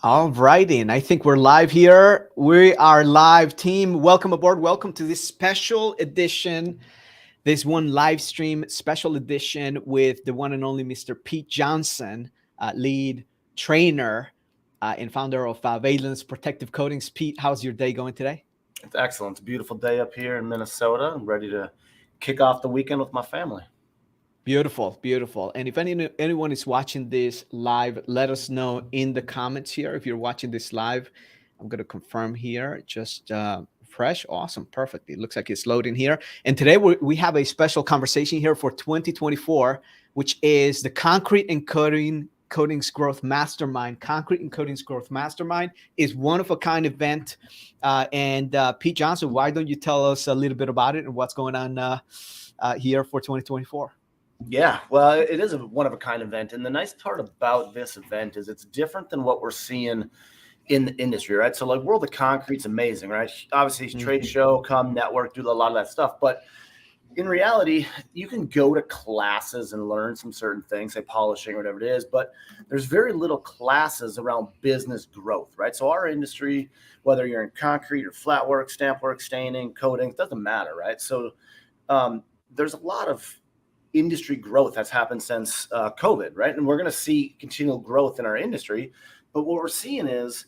All righty, and I think we're live here. We are live, team. Welcome aboard. Welcome to this special edition, this one live stream special edition with the one and only Mr. Pete Johnson, lead trainer and founder of Valence Protective Coatings. Pete, how's your day going today? It's excellent. It's a beautiful day up here in Minnesota. I'm ready to kick off the weekend with my family. Beautiful, beautiful. And if anyone is watching this live, let us know in the comments here. If you're watching this live, I'm going to confirm here. Just fresh, awesome, perfect. It looks like it's loading here. And today we have a special conversation here for 2024, which is the Concrete and Coatings Growth Mastermind. Concrete and Coatings Growth Mastermind is one of a kind event. And Pete Johnson, why don't you tell us a little bit about it and what's going on here for 2024? Yeah, well, it is a one-of-a-kind event. And the nice part about this event is it's different than what we're seeing in the industry, right? So like World of Concrete's amazing, right? Obviously, it's a trade show, come network, do a lot of that stuff. But in reality, you can go to classes and learn some certain things, say polishing or whatever it is, but there's very little classes around business growth, right? So our industry, whether you're in concrete or flat work, stamp work, staining, coating, doesn't matter, right? So there's a lot of industry growth that's happened since COVID, right? And we're going to see continual growth in our industry. But what we're seeing is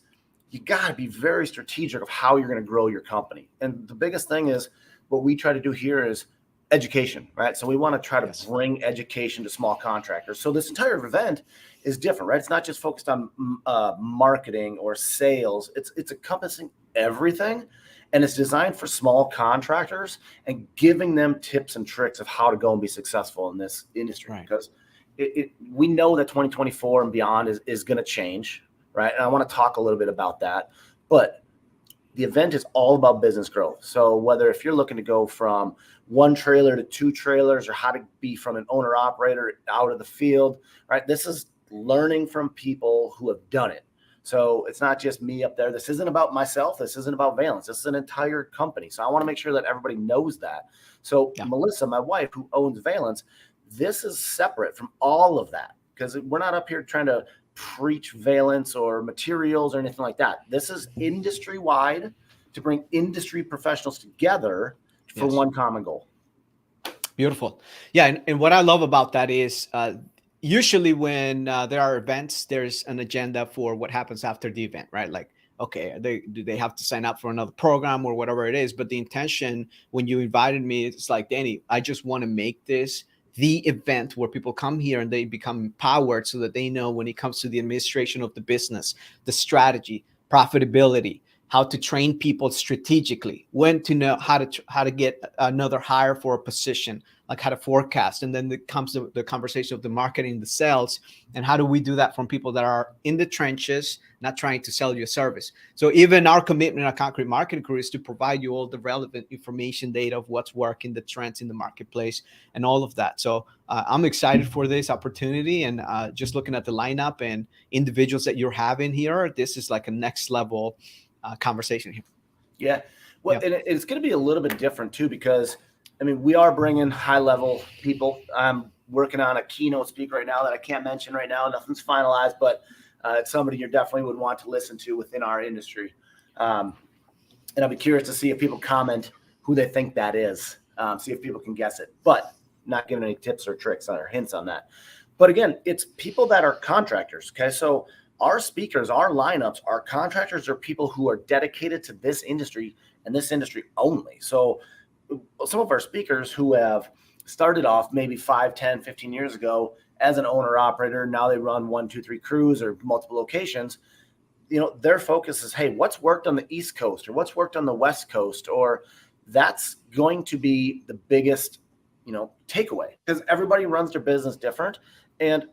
you got to be very strategic of how you're going to grow your company. And the biggest thing is what we try to do here is education, right? So we want to try to bring education to small contractors. So this entire event is different, right? It's not just focused on marketing or sales. It's encompassing everything. And it's designed for small contractors and giving them tips and tricks of how to go and be successful in this industry. Right. Because we know that 2024 and beyond is going to change, right? And I want to talk a little bit about that. But the event is all about business growth. So whether if you're looking to go from one trailer to two trailers or how to be from an owner operator out of the field, right? This is learning from people who have done it. So it's not just me up there. This isn't about myself. This isn't about Valence. This is an entire company. So I want to make sure that everybody knows that. So Melissa, my wife, who owns Valence, this is separate from all of that because we're not up here trying to preach Valence or materials or anything like that. This is industry-wide to bring industry professionals together for one common goal. Beautiful. Yeah, and what I love about that is usually when there are events, there's an agenda for what happens after the event, right? Like, okay, do they have to sign up for another program or whatever it is? But the intention when you invited me, it's like, Danny, I just want to make this the event where people come here and they become empowered so that they know when it comes to the administration of the business, the strategy, profitability, how to train people strategically, when to know how to get another hire for a position, like how to forecast. And then it comes to the conversation of the marketing, the sales, and how do we do that from people that are in the trenches, not trying to sell you a service. So even our commitment, our concrete marketing crew, is to provide you all the relevant information, data of what's working, the trends in the marketplace, and all of that. So I'm excited for this opportunity, and just looking at the lineup and individuals that you're having here, this is like a next level conversation here. Yeah. Well, and it's going to be a little bit different too, because I mean, we are bringing high level people. I'm working on a keynote speaker right now that I can't mention right now. Nothing's finalized, but it's somebody you definitely would want to listen to within our industry. And I'll be curious to see if people comment who they think that is, see if people can guess it, but not giving any tips or tricks or hints on that. But again, it's people that are contractors. Okay. So our speakers, our lineups, our contractors are people who are dedicated to this industry and this industry only. So some of our speakers who have started off maybe 5, 10, 15 years ago as an owner operator, now they run 1, 2, 3 crews or multiple locations. You know, their focus is, hey, what's worked on the East Coast or what's worked on the West Coast? Or that's going to be the biggest, takeaway, because everybody runs their business different. And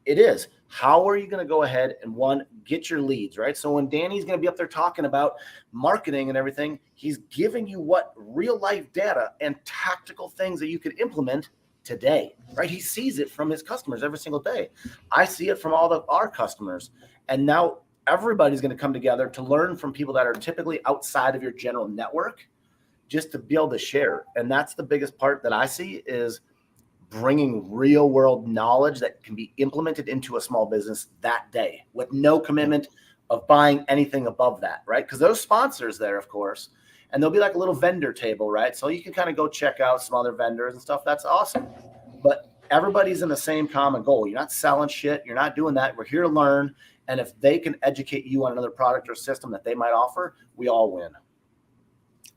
it is, how are you going to go ahead and get your leads, right? So when Danny's going to be up there talking about marketing and everything, he's giving you what real life data and tactical things that you could implement today, right? He sees it from his customers every single day. I see it from all of our customers. And now everybody's going to come together to learn from people that are typically outside of your general network, just to be able to share. And that's the biggest part that I see, is bringing real world knowledge that can be implemented into a small business that day with no commitment of buying anything above that, right? Because those sponsors there, of course, and there'll be like a little vendor table, right? So you can kind of go check out some other vendors and stuff. That's awesome. But everybody's in the same common goal. You're not selling shit. You're not doing that. We're here to learn. And if they can educate you on another product or system that they might offer, we all win.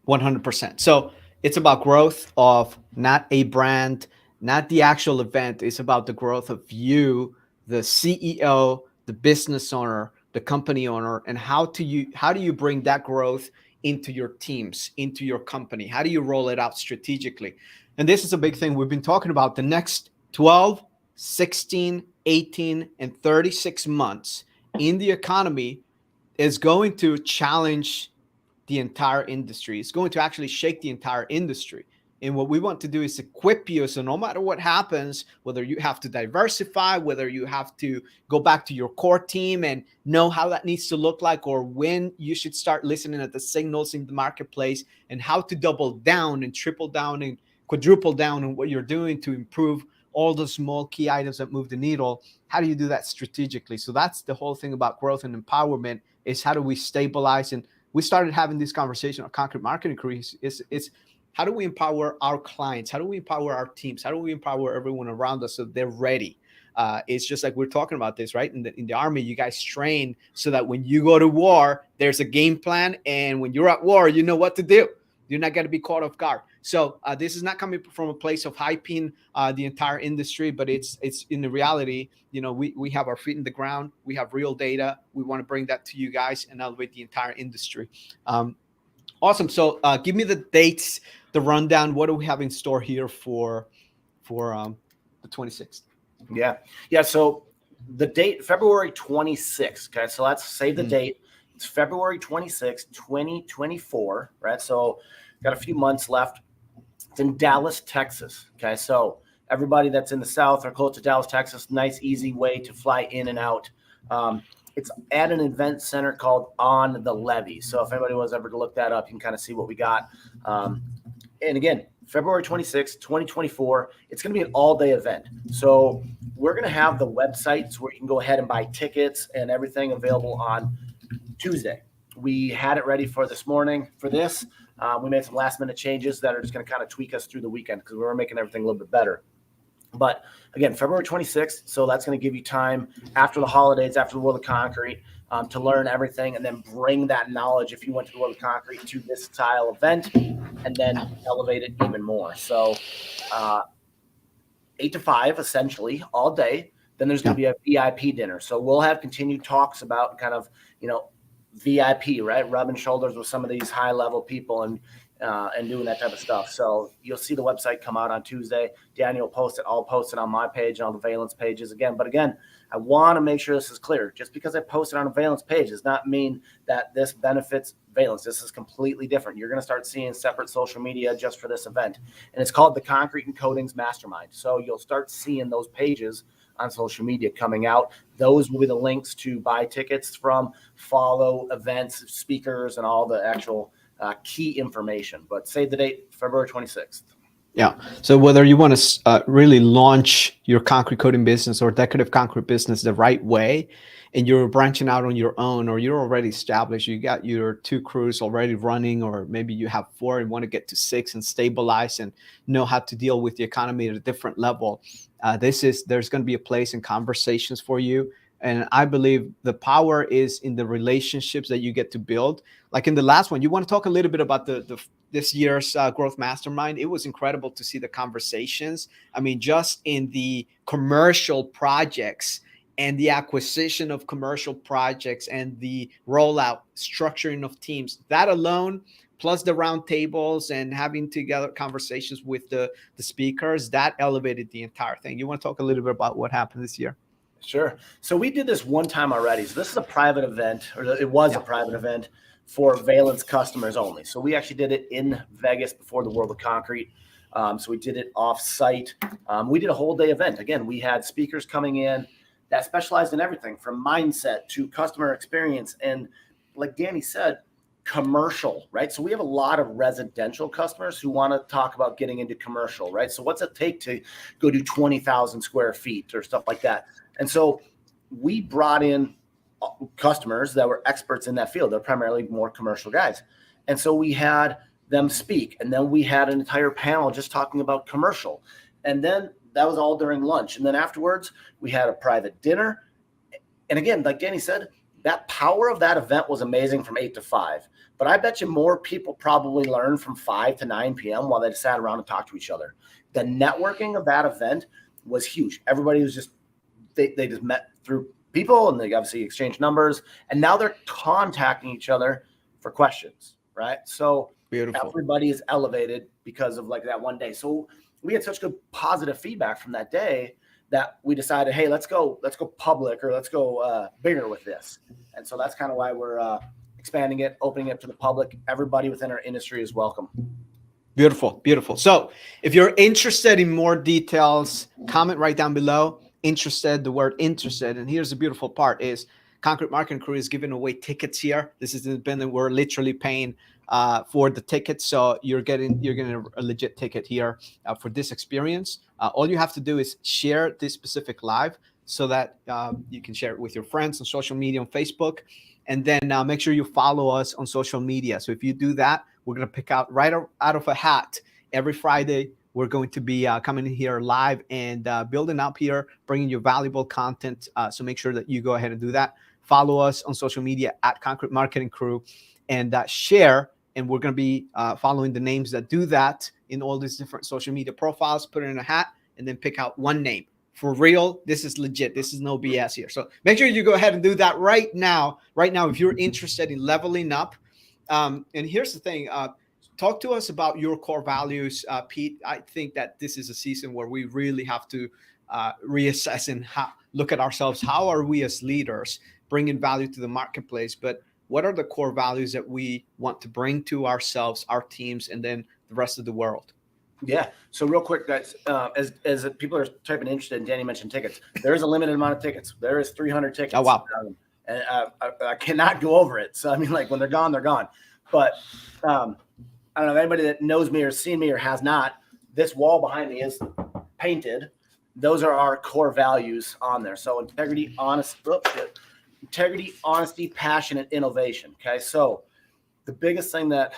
100%. So it's about growth of not a brand, not the actual event. It's about the growth of you, the CEO, the business owner, the company owner, and how do you bring that growth into your teams, into your company? How do you roll it out strategically? And this is a big thing we've been talking about. The next 12, 16, 18, and 36 months in the economy is going to challenge the entire industry. It's going to actually shake the entire industry. And what we want to do is equip you so no matter what happens, whether you have to diversify, whether you have to go back to your core team and know how that needs to look like, or when you should start listening at the signals in the marketplace and how to double down and triple down and quadruple down on what you're doing to improve all the small key items that move the needle. How do you do that strategically? So that's the whole thing about growth and empowerment, is how do we stabilize? And we started having this conversation on Concrete Marketing Crew. It's how do we empower our clients? How do we empower our teams? How do we empower everyone around us so they're ready? It's just like we're talking about this, right? In the Army, you guys train so that when you go to war, there's a game plan. And when you're at war, you know what to do. You're not going to be caught off guard. So this is not coming from a place of hyping the entire industry, but it's in the reality. You know, we have our feet in the ground. We have real data. We want to bring that to you guys and elevate the entire industry. Awesome. So give me the dates, the rundown. What do we have in store here for the 26th? Yeah. So the date, February 26th. Okay. So let's save the date. It's February 26th, 2024. Right. So got a few months left. It's in Dallas, Texas. Okay. So everybody that's in the South or close to Dallas, Texas, nice, easy way to fly in and out. It's at an event center called On the Levee. So if anybody was ever to look that up, you can kind of see what we got. And again, February 26th, 2024, it's going to be an all-day event. So we're going to have the websites where you can go ahead and buy tickets and everything available on Tuesday. We had it ready for this morning for this. We made some last-minute changes that are just going to kind of tweak us through the weekend because we were making everything a little bit better. But again, February 26th, so that's going to give you time after the holidays, after the World of Concrete, to learn everything and then bring that knowledge, if you went to the World of Concrete, to this style event and then elevate it even more. So 8 to 5, essentially, all day. Then there's going to be a VIP dinner. So we'll have continued talks about kind of, VIP, right? Rubbing shoulders with some of these high-level people and doing that type of stuff. So you'll see the website come out on Tuesday. Daniel will post it. I'll post it on my page and all the Valence pages again. But again, I want to make sure this is clear. Just because I post it on a Valence page does not mean that this benefits Valence. This is completely different. You're going to start seeing separate social media just for this event. And it's called the Concrete and Coatings Mastermind. So you'll start seeing those pages on social media coming out. Those will be the links to buy tickets from, follow events, speakers, and all the actual key information. But save the date, February 26th. Yeah. So whether you want to really launch your concrete coating business or decorative concrete business the right way, and you're branching out on your own, or you're already established, you got your 2 crews already running, or maybe you have 4 and want to get to 6 and stabilize and know how to deal with the economy at a different level, there's going to be a place in conversations for you. And I believe the power is in the relationships that you get to build. Like in the last one, you want to talk a little bit about this year's Growth Mastermind. It was incredible to see the conversations. I mean, just in the commercial projects and the acquisition of commercial projects and the rollout, structuring of teams, that alone, plus the round tables and having together conversations with the speakers, that elevated the entire thing. You want to talk a little bit about what happened this year? Sure. So we did this one time already. So this is a private event, or it was a private event for Valence customers only. So we actually did it in Vegas before the World of Concrete. So we did it off-site. We did a whole day event. Again, we had speakers coming in that specialized in everything from mindset to customer experience. And like Danny said, commercial, right? So we have a lot of residential customers who want to talk about getting into commercial, right? So what's it take to go do 20,000 square feet or stuff like that? And so we brought in customers that were experts in that field. They're primarily more commercial guys. And so we had them speak. And then we had an entire panel just talking about commercial. And then that was all during lunch. And then afterwards, we had a private dinner. And again, like Danny said, that power of that event was amazing from 8 to 5. But I bet you more people probably learned from 5 to 9 p.m. while they sat around and talked to each other. The networking of that event was huge. Everybody was just, they just met through people, and they obviously exchanged numbers. And now they're contacting each other for questions, right? So Beautiful. everybody is elevated because of like that one day. So we had such good positive feedback from that day that we decided, hey, let's go public, or let's go bigger with this. And so that's kind of why we're expanding it, opening it to the public. Everybody within our industry is welcome. Beautiful, beautiful. So if you're interested in more details, comment right down below. Interested, the word interested. And here's the beautiful part is Concrete Marketing Crew is giving away tickets here. This is independent. We're literally paying for the tickets. So you're getting a legit ticket here for this experience. All you have to do is share this specific live so that you can share it with your friends on social media, on Facebook. And then make sure you follow us on social media. So if you do that, we're going to pick out right out of a hat every Friday. We're going to be coming in here live and building up here, bringing you valuable content. So make sure that you go ahead and do that. Follow us on social media at Concrete Marketing Crew and share. And we're going to be following the names that do that in all these different social media profiles. Put it in a hat and then pick out one name. For real, this is legit. This is no BS here. So make sure you go ahead and do that right now. Right now, if you're interested in leveling up. And here's the thing. Talk to us about your core values, Pete. I think that this is a season where we really have to reassess and look at ourselves. How are we as leaders bringing value to the marketplace? But what are the core values that we want to bring to ourselves, our teams, and then the rest of the world? Yeah. So real quick, guys, as people are typing interested, and Danny mentioned tickets, there is a limited amount of tickets. There is 300 tickets. Oh, wow. And I cannot go over it. So, I mean, like when they're gone, they're gone. But I don't know if anybody that knows me or seen me or has not, this wall behind me is painted. Those are our core values on there. So integrity, honesty, passion, and innovation. Okay. So the biggest thing that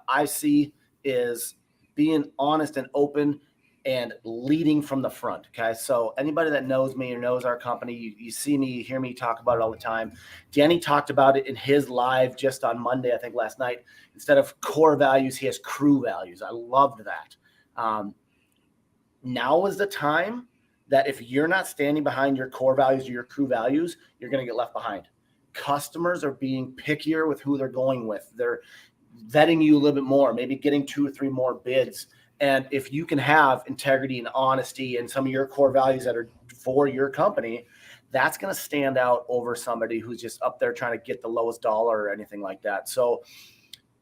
I see is being honest and open and leading from the front. Okay. So anybody that knows me or knows our company, you see me, you hear me talk about it all the time. Danny talked about it in his live just on Monday, I think last night. Instead of core values, he has crew values. I loved that. Now is the time that if you're not standing behind your core values or your crew values, you're going to get left behind. Customers are being pickier with who they're going with. They're vetting you a little bit more, maybe getting 2 or 3 more bids. And if you can have integrity and honesty and some of your core values that are for your company, that's going to stand out over somebody who's just up there trying to get the lowest dollar or anything like that. So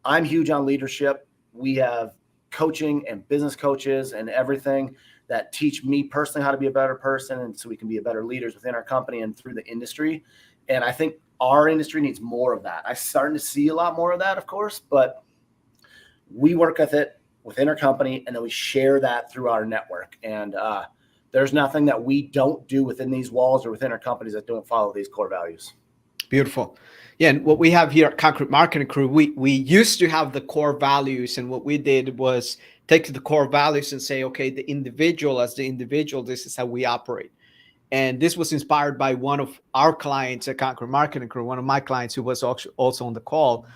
I'm huge on leadership. We have coaching and business coaches and everything that teach me personally how to be a better person, and so we can be a better leaders within our company and through the industry. And I think our industry needs more of that. I'm starting to see a lot more of that, of course, but we work with it within our company, and then we share that through our network. And there's nothing that we don't do within these walls or within our companies that don't follow these core values. Beautiful. Yeah, and what we have here at Concrete Marketing Crew, we used to have the core values, and what we did was take the core values and say, okay, the individual, as the individual, this is how we operate. And this was inspired by one of our clients at Concrete Marketing Crew, one of my clients who was also on the call,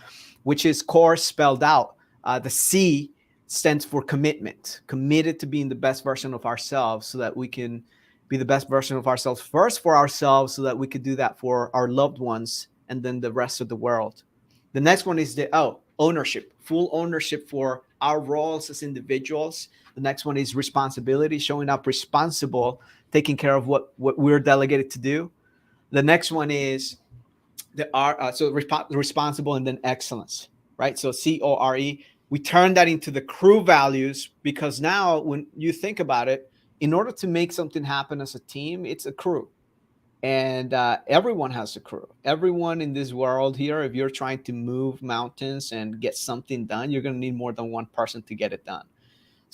which is core spelled out. The C stands for commitment, committed to being the best version of ourselves so that we can be the best version of ourselves first for ourselves so that we could do that for our loved ones and then the rest of the world. The next one is the ownership, full ownership for our roles as individuals. The next one is responsibility, showing up responsible, taking care of what we're delegated to do. The next one is responsible, and then excellence, right? So CORE. We turn that into the crew values because now when you think about it, in order to make something happen as a team, it's a crew. And everyone has a crew. Everyone in this world here, if you're trying to move mountains and get something done, you're going to need more than one person to get it done.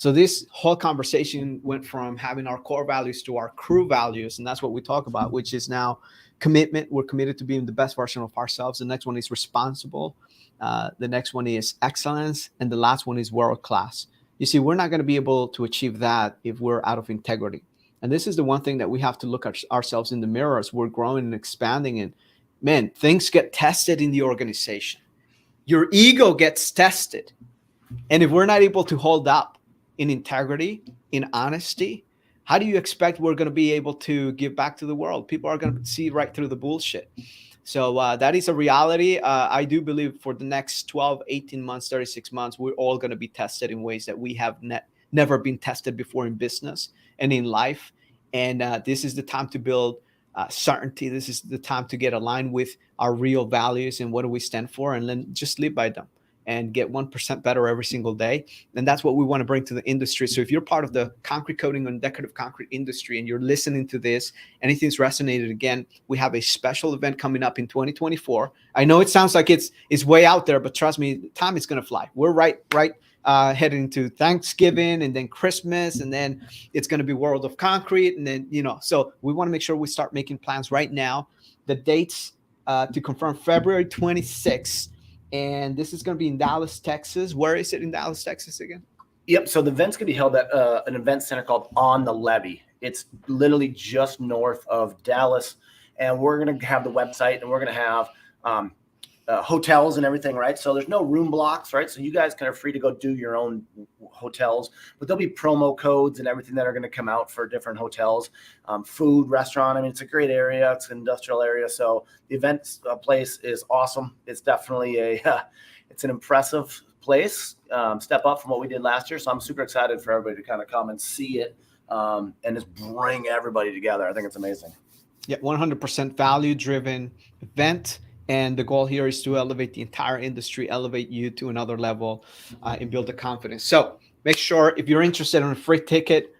So this whole conversation went from having our core values to our crew values, and that's what we talk about, which is now commitment. We're committed to being the best version of ourselves. The next one is responsible. The next one is excellence, and the last one is world class. You see, we're not going to be able to achieve that if we're out of integrity. And this is the one thing that we have to look at ourselves in the mirror as we're growing and expanding. And man, things get tested in the organization. Your ego gets tested. And if we're not able to hold up in integrity, in honesty, how do you expect we're going to be able to give back to the world? People are going to see right through the bullshit. So that is a reality. I do believe for the next 12, 18 months, 36 months, we're all going to be tested in ways that we have never been tested before in business and in life. And this is the time to build certainty. This is the time to get aligned with our real values and what do we stand for, and then just live by them and get 1% better every single day. And that's what we want to bring to the industry. So if you're part of the concrete coating and decorative concrete industry and you're listening to this, anything's resonated, again, we have a special event coming up in 2024. I know it sounds like it's way out there, but trust me, time is going to fly. We're right heading to Thanksgiving and then Christmas, and then it's going to be World of Concrete. And then, so we want to make sure we start making plans right now. The dates to confirm February 26th. And this is going to be in Dallas, Texas. Where is it in Dallas, Texas again? Yep. So the event's going to be held at an event center called On the Levee. It's literally just north of Dallas. And we're going to have the website, and we're going to have hotels and everything, right? So there's no room blocks, right? So you guys are free to go do your own hotels, but there'll be promo codes and everything that are going to come out for different hotels, food, restaurant. I mean, it's a great area. It's an industrial area. So the event place is awesome. It's definitely it's an impressive place, step up from what we did last year. So I'm super excited for everybody to kind of come and see it and just bring everybody together. I think it's amazing. Yeah, 100% value-driven event. And the goal here is to elevate the entire industry, elevate you to another level, and build the confidence. So make sure, if you're interested in a free ticket,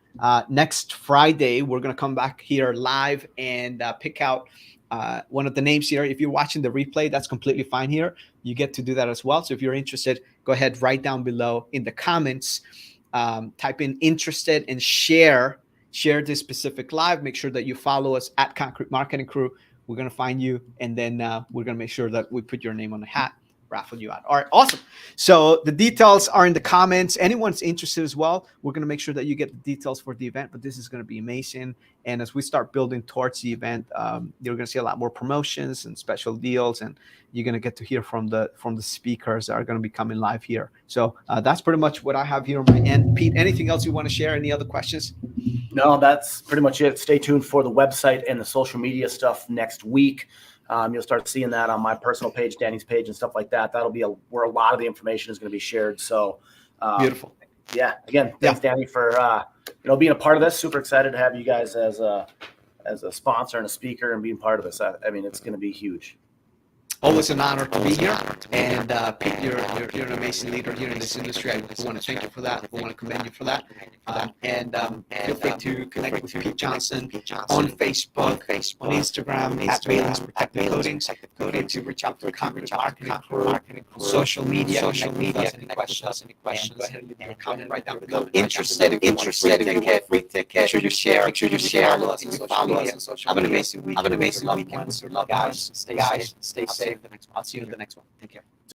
next Friday, we're going to come back here live and pick out one of the names here. If you're watching the replay, that's completely fine here. You get to do that as well. So if you're interested, go ahead, write down below in the comments, type in interested and share this specific live. Make sure that you follow us at Concrete Marketing Crew. We're going to find you, and then we're going to make sure that we put your name on the hat, raffle you out. All right, awesome. So the details are in the comments. Anyone's interested as well, we're going to make sure that you get the details for the event, but this is going to be amazing. And as we start building towards the event, you're going to see a lot more promotions and special deals, and you're going to get to hear from the speakers that are going to be coming live here. So that's pretty much what I have here on my end. Pete, anything else you want to share? Any other questions? No, that's pretty much it. Stay tuned for the website and the social media stuff next week. You'll start seeing that on my personal page, Danny's page, and stuff like that. That'll be where a lot of the information is going to be shared. So beautiful. Yeah. Again, thanks, Danny, for being a part of this. Super excited to have you guys as a sponsor and a speaker and being part of this. I mean, it's going to be huge. Always an honor to be here. And Pete, you're an amazing leader here in this industry. I want to thank you for that. I want to commend you for that. And feel free to connect with Pete Johnson on Facebook, on Instagram, at Valence Protective Coating. Feel free to reach out to the Concrete Marketing Crew, social media. Any questions? And go ahead and leave your comment right down below. Interested, free ticket. Make sure you share. Follow us on social media. Have an amazing week. Have an amazing weekend. Love guys. Stay safe. I'll see you in the next one. Take care.